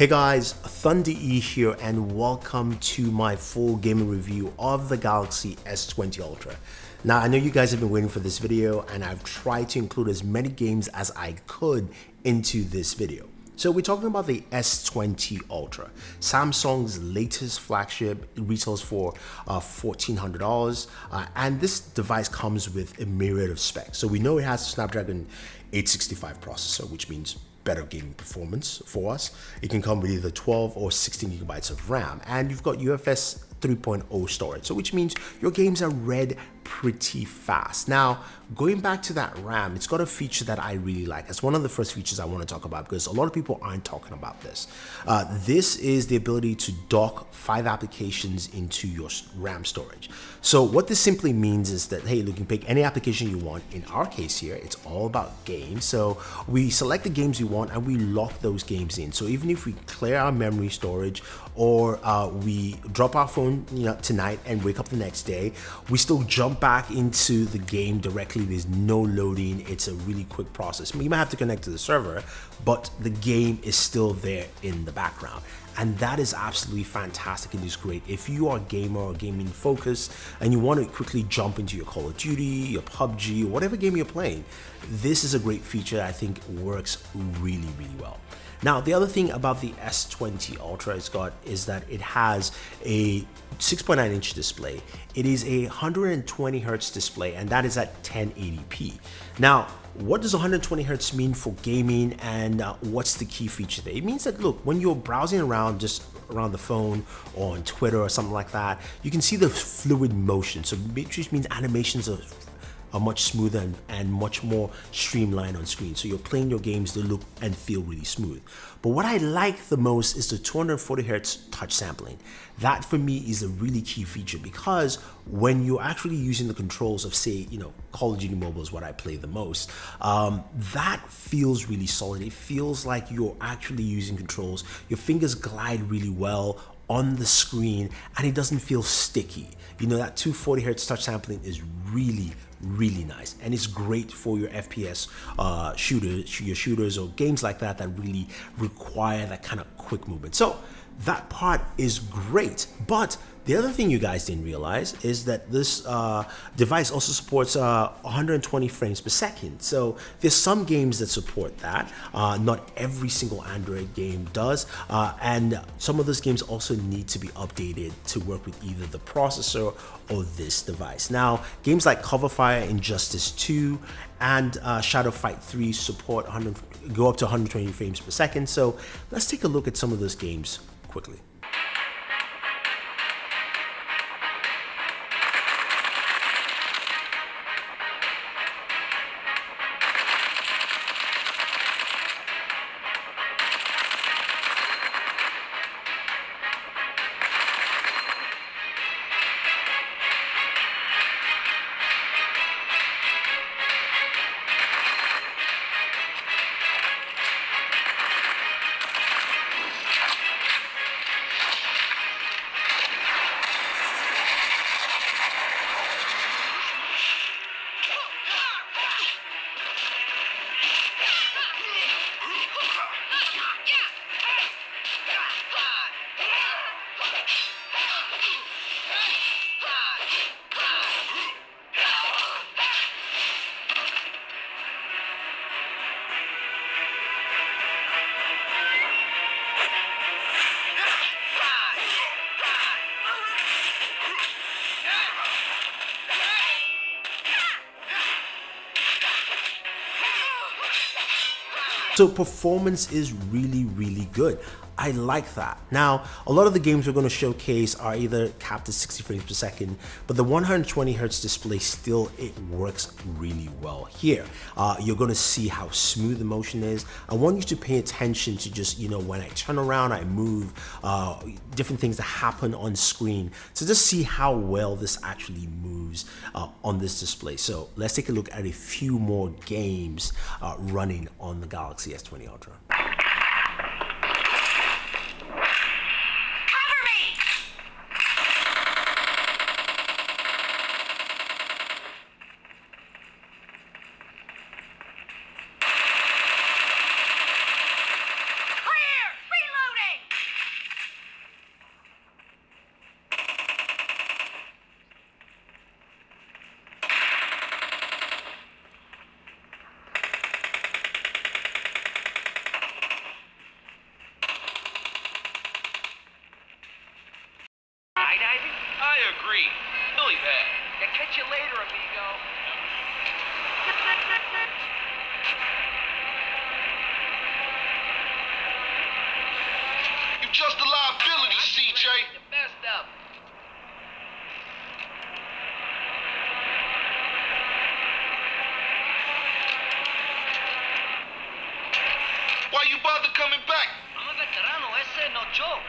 Hey guys, Thunder E here and welcome to my full gaming review of the Galaxy S20 Ultra. Now I know you guys have been waiting for this video and I've tried to include as many games as I could into this video. So we're talking about the S20 Ultra, Samsung's latest flagship. It retails for $1,400 and this device comes with a myriad of specs. So we know it has a Snapdragon 865 processor, which means better gaming performance for us. It can come with either 12 or 16 gigabytes of RAM, and you've got UFS 3.0 storage, so which means your games are read pretty fast. Now, going back to that RAM, it's got a feature that I really like. It's one of the first features I want to talk about because a lot of people aren't talking about this. This is the ability to dock 5 applications into your RAM storage. So what this simply means is that, hey, you can pick any application you want. In our case here, it's all about games. So we select the games we want and we lock those games in. So even if we clear our memory storage or we drop our phone tonight and wake up the next day, we still jump back into the game directly. There's no loading. It's a really quick process. You might have to connect to the server, but the game is still there in the background. And that is absolutely fantastic. It is great if you are a gamer or gaming focused and you want to quickly jump into your Call of Duty, your PUBG, or whatever game you're playing. This is a great feature that I think works really well. Now, the other thing about the S20 Ultra is that it has a 6.9-inch display. It is a 120 hertz display, and that is at 1080p. Now, what does 120 hertz mean for gaming, and what's the key feature there? It means that, look, when you're browsing around just around the phone or on Twitter or something like that, you can see the fluid motion. So which means animations are much smoother and much more streamlined on screen. So you're playing your games, they look and feel really smooth. But what I like the most is the 240 hertz touch sampling. That for me is a really key feature because when you're actually using the controls of, say, Call of Duty Mobile is what I play the most, that feels really solid. It feels like you're actually using controls. Your fingers glide really well on the screen and it doesn't feel sticky. That 240 hertz touch sampling is really nice, and it's great for your FPS shooters or games like that really require that kind of quick movement. So that part is great, but the other thing you guys didn't realize is that this device also supports 120 frames per second. So there's some games that support that. Not every single Android game does. And some of those games also need to be updated to work with either the processor or this device. Now, games like Cover Fire, Injustice 2, and Shadow Fight 3 support go up to 120 frames per second. So let's take a look at some of those games quickly. So performance is really good. I like that. Now, a lot of the games we're going to showcase are either capped at 60 frames per second, but the 120 hertz display still, it works really well here. You're going to see how smooth the motion is. I want you to pay attention to just, when I turn around, I move, different things that happen on screen. So just see how well this actually moves on this display. So let's take a look at a few more games running on the Galaxy S20 Ultra. Reloading! skydiving? I agree. Really bad. Yeah, catch you later, amigo. You're just a liability, CJ. The best of. Why you bother coming back? I'm a veterano, ese no joke.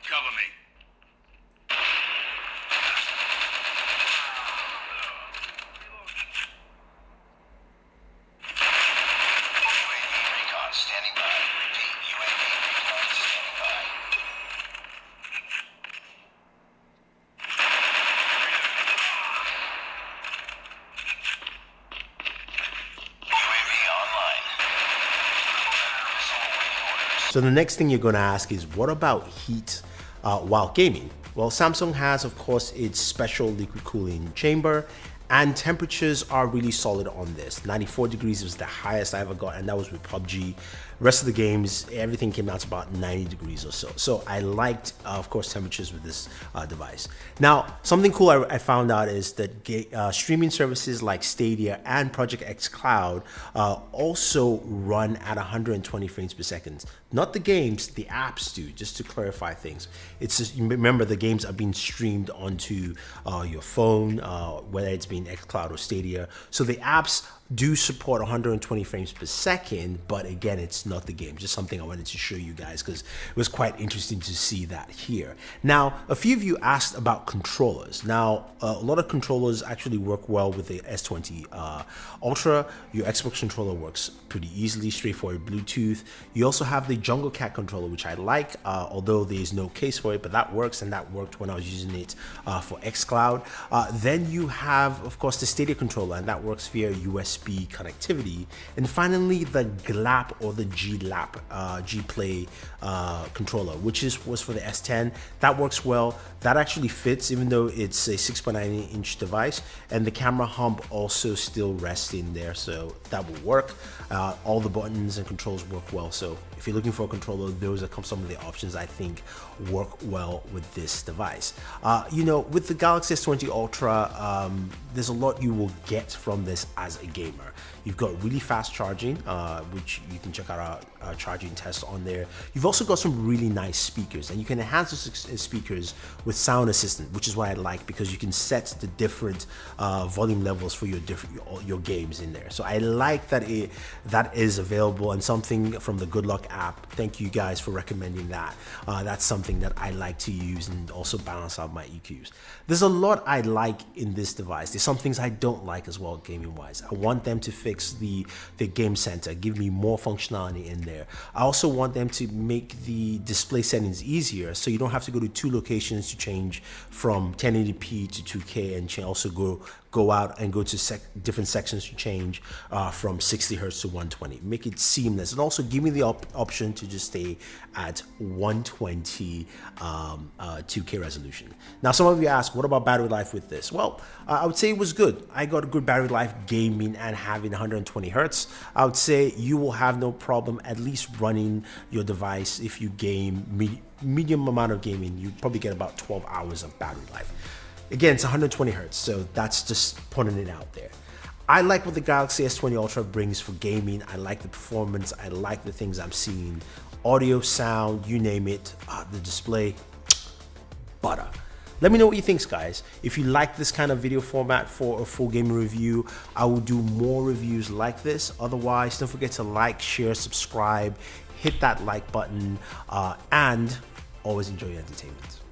Cover me. UAV recon standing by. Repeat, UAV recon standing by. UAV online. Missile awaiting orders. So the next thing you're going to ask is, what about heat while gaming? Well, Samsung has, of course, its special liquid cooling chamber, and temperatures are really solid on this. 94 degrees was the highest I ever got, and that was with PUBG. Rest of the games, everything came out to about 90 degrees or so. So I liked, of course, temperatures with this device. Now, something cool I found out is that streaming services like Stadia and Project X Cloud also run at 120 frames per second. Not the games, the apps do, just to clarify things. It's just, remember, the games are being streamed onto your phone, whether it's being X Cloud or Stadia. So the apps do support 120 frames per second, but again, it's not the game. Just something I wanted to show you guys because it was quite interesting to see that here. Now, a few of you asked about controllers. Now, a lot of controllers actually work well with the S20 Ultra. Your Xbox controller works pretty easily, straightforward Bluetooth. You also have the Jungle Cat controller, which I like, although there is no case for it, but that works, and that worked when I was using it for xCloud. Then you have, of course, the Stadia controller, and that works via USB USB connectivity, and finally the GLAP or the G-Play controller, which was for the S10. That works well. That actually fits, even though it's a 6.9-inch device, and the camera hump also still rests in there, so that will work. All the buttons and controls work well. So if you're looking for a controller, those are some of the options I think work well with this device. You know, with the Galaxy S20 Ultra, there's a lot you will get from this as a gamer. You've got really fast charging, which you can check out our charging test on there. You've also got some really nice speakers, and you can enhance those speakers with Sound Assistant, which is what I like, because you can set the different volume levels for your games in there. So I like that that is available, and something from the Good Luck app. Thank you guys for recommending that. That's something that I like to use and also balance out my EQs. There's a lot I like in this device. There's some things I don't like as well, gaming wise. I want them to fix the game center, give me more functionality in there. I also want them to make the display settings easier, so you don't have to go to 2 locations to change from 1080p to 2K, and also go out and go to different sections to change from 60 Hz to 120. Make it seamless, and also give me the option to just stay at 120 2K resolution. Now, some of you ask, what about battery life with this? Well, I would say it was good. I got a good battery life gaming and having 120 Hz. I would say you will have no problem at least running your device. If you game medium amount of gaming, you probably get about 12 hours of battery life. Again, it's 120 Hz, so that's just putting it out there. I like what the Galaxy S20 Ultra brings for gaming. I like the performance. I like the things I'm seeing. Audio, sound, you name it. The display, butter. Let me know what you think, guys. If you like this kind of video format for a full gaming review, I will do more reviews like this. Otherwise, don't forget to like, share, subscribe, hit that like button, and always enjoy your entertainment.